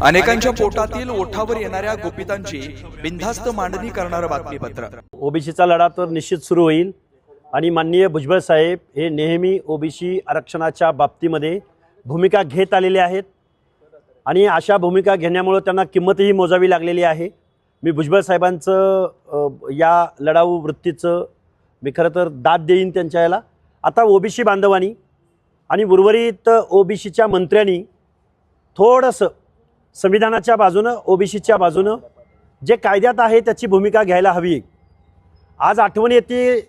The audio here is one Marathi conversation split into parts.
अनेकांच्या पोटातील ओठावर येणाऱ्या गुपितांची बिनधास्त मांडणी करणारं बातमीपत्र। ओबीसीचा लढा तर निश्चित सुरू होईल आणि माननीय भुजबळ साहेब हे नेहमी ओबीसी आरक्षणाच्या बाबतीमध्ये भूमिका घेत आलेले आहेत आणि अशा भूमिका घेण्यामुळे त्यांना किंमतही मोजावी लागलेली आहे। मी भुजबळ साहेबांचं या लढाऊ वृत्तीचं मी खरं तर दाद देईन त्यांच्या याला। आता ओबीसी बांधवांनी आणि उर्वरित ओबीसीच्या मंत्र्यांनी थोडंसं संविधानाच्या बाजूनं ओबीसीच्या बाजूनं जे कायद्यात आहे त्याची भूमिका घ्यायला हवी। आज आठवण येते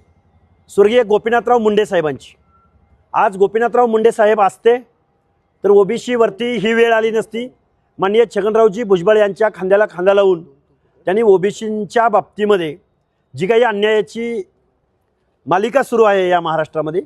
स्वर्गीय गोपीनाथराव मुंडे साहेबांची। आज गोपीनाथराव मुंडे साहेब असते तर ओबीसीवरती ही वेळ आली नसती। माननीय छगनरावजी भुजबळ यांच्या खांद्याला खांदा लावून त्यांनी ओबीसींच्या बाबतीमध्ये जी काही अन्यायाची मालिका सुरू आहे या महाराष्ट्रामध्ये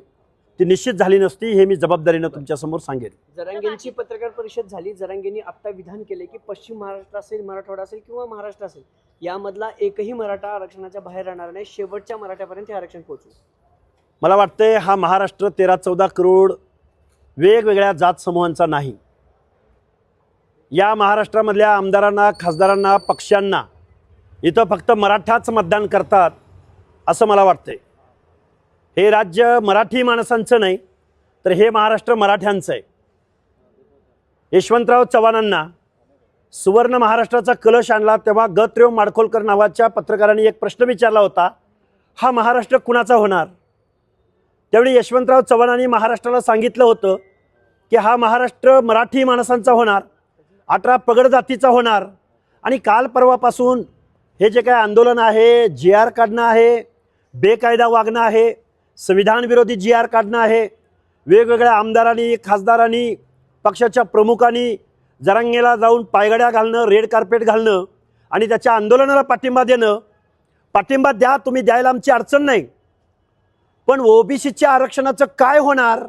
ती निश्चित झाली नसती, हे मी जबाबदारीनं तुमच्यासमोर सांगेन। जरांगेंची पत्रकार परिषद झाली। जरांगेंनी आता विधान केले की पश्चिम महाराष्ट्र असेल, मराठवाडा असेल किंवा महाराष्ट्र असेल, यामधला एकही मराठा आरक्षणाच्या बाहेर राहणार नाही, शेवटच्या मराठ्यापर्यंत हे आरक्षण पोहोचू। मला वाटतंय हा महाराष्ट्र 13-14 करोड वेगवेगळ्या जात समूहांचा नाही। या महाराष्ट्रामधल्या आमदारांना, खासदारांना, पक्षांना इथं फक्त मराठाच मतदान करतात असं मला वाटतंय। हे राज्य मराठी माणसांचं नाही तर हे महाराष्ट्र मराठ्यांचं आहे। यशवंतराव चव्हाणांना सुवर्ण महाराष्ट्राचा कलश आणला तेव्हा गत्रेव माडखोलकर नावाच्या पत्रकारांनी एक प्रश्न विचारला होता, हा महाराष्ट्र कुणाचा होणार? त्यावेळी यशवंतराव चव्हाणांनी महाराष्ट्राला सांगितलं होतं की हा महाराष्ट्र मराठी माणसांचा होणार, 18 पगड जातीचा होणार। आणि काल परवापासून हे जे काय आंदोलन आहे, GR काढणं आहे, बेकायदा वागणं आहे, संविधान विरोधी GR काढणं आहे, वेगवेगळ्या आमदारांनी, खासदारांनी, पक्षाच्या प्रमुखांनी जरांगेला जाऊन पायगड्या घालणं, रेड कार्पेट घालणं आणि त्याच्या आंदोलनाला पाठिंबा देणं। पाठिंबा द्या, तुम्ही द्यायला आमची अडचण नाही, पण ओबीसीच्या आरक्षणाचं काय होणार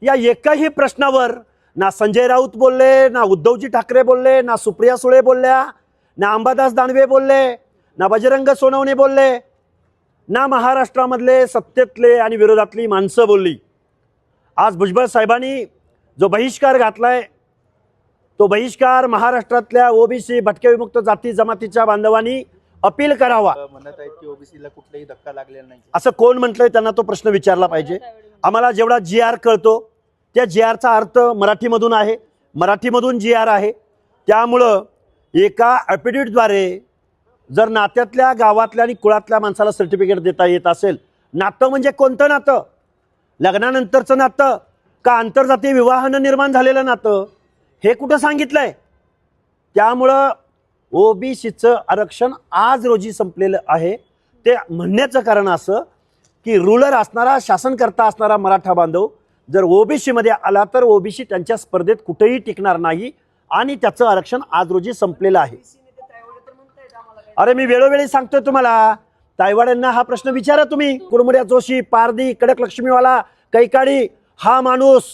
या एकाही प्रश्नावर ना संजय राऊत बोलले, ना उद्धवजी ठाकरे बोलले, ना सुप्रिया सुळे बोलल्या, ना अंबादास दानवे बोलले, ना बजरंग सोनवणे बोलले, ना महाराष्ट्रामधले सत्तेतले आणि विरोधातली माणसं बोलली। आज भुजबळ साहेबांनी जो बहिष्कार घातलाय तो बहिष्कार महाराष्ट्रातल्या ओबीसी भटक्या विमुक्त जाती जमातीच्या बांधवांनी अपील करावा। म्हणत आहेत की ओबीसीला कुठलाही धक्का लागलेला नाही, असं कोण म्हटलंय? त्यांना तो प्रश्न विचारला पाहिजे। आम्हाला जेवढा GR कळतो त्या GRचा अर्थ मराठीमधून आहे, मराठीमधून GR आहे। त्यामुळं एका ॲफिडेव्हिटद्वारे जर नात्यातल्या, गावातल्या आणि कुळातल्या माणसाला सर्टिफिकेट देता येत असेल, नातं म्हणजे कोणतं नातं? लग्नानंतरचं नातं का आंतरजातीय विवाहानं निर्माण झालेलं नातं? हे कुठं सांगितलंय? त्यामुळं ओबीसीचं आरक्षण आज रोजी संपलेलं आहे। ते म्हणण्याचं कारण असं की रूलर असणारा, शासनकर्ता असणारा मराठा बांधव जर ओबीसीमध्ये आला तर ओबीसी त्यांच्या स्पर्धेत कुठेही टिकणार नाही आणि त्याचं आरक्षण आज रोजी संपलेलं आहे। अरे मी वेळोवेळी सांगतोय तुम्हाला, तायवाड्यांना हा प्रश्न विचारा तुम्ही। कुडमुड्या जोशी, पारधी, कडक लक्ष्मीवाला, कैकाडी हा माणूस,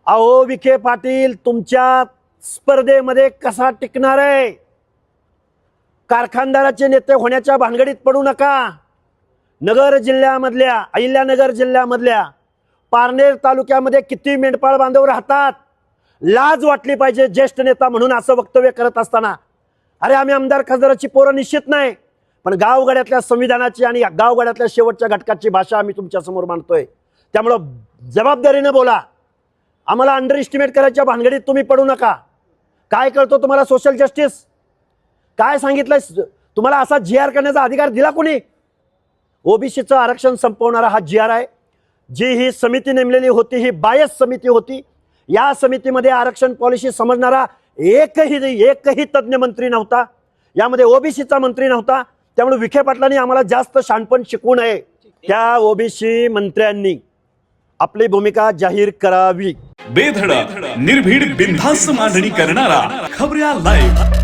अहो विखे पाटील तुमच्या स्पर्धेमध्ये कसा टिकणार आहे? कारखानदाराचे नेते होण्याच्या भानगडीत पडू नका। नगर जिल्ह्यामधल्या, अहिल्यानगर जिल्ह्यामधल्या पारनेर तालुक्यामध्ये किती मेंढपाळ बांधव राहतात? लाज वाटली पाहिजे ज्येष्ठ नेता म्हणून असं वक्तव्य करत असताना। अरे आम्ही आमदार खासदाराची पोरं निश्चित नाही, पण गावगाड्यातल्या संविधानाची आणि गावगाड्यातल्या शेवटच्या घटकाची भाषा आम्ही तुमच्यासमोर मांडतोय। त्यामुळं जबाबदारीनं बोला, आम्हाला अंडर एस्टिमेट करायच्या भानगडीत तुम्ही पडू नका। काय कळतो तुम्हाला सोशल जस्टिस? काय सांगितलंय तुम्हाला? असा GR करण्याचा अधिकार दिला कोणी? ओबीसीचं आरक्षण संपवणारा हा GR आहे। जी ही समिती नेमलेली होती ही बायस समिती होती। या समितीमध्ये आरक्षण पॉलिसी समजणारा एकही तज्ञ मंत्री नव्हता, यामध्ये ओबीसीचा मंत्री नव्हता। त्यामुळे विखे पाटलांनी आम्हाला जास्त शहाणपण शिकवू नये। त्या ओबीसी मंत्र्यांनी आपली भूमिका जाहीर करावी। बेधडक, निर्भीड, बिनधास्त मांडणी करणारा खबऱ्या लाईव्ह।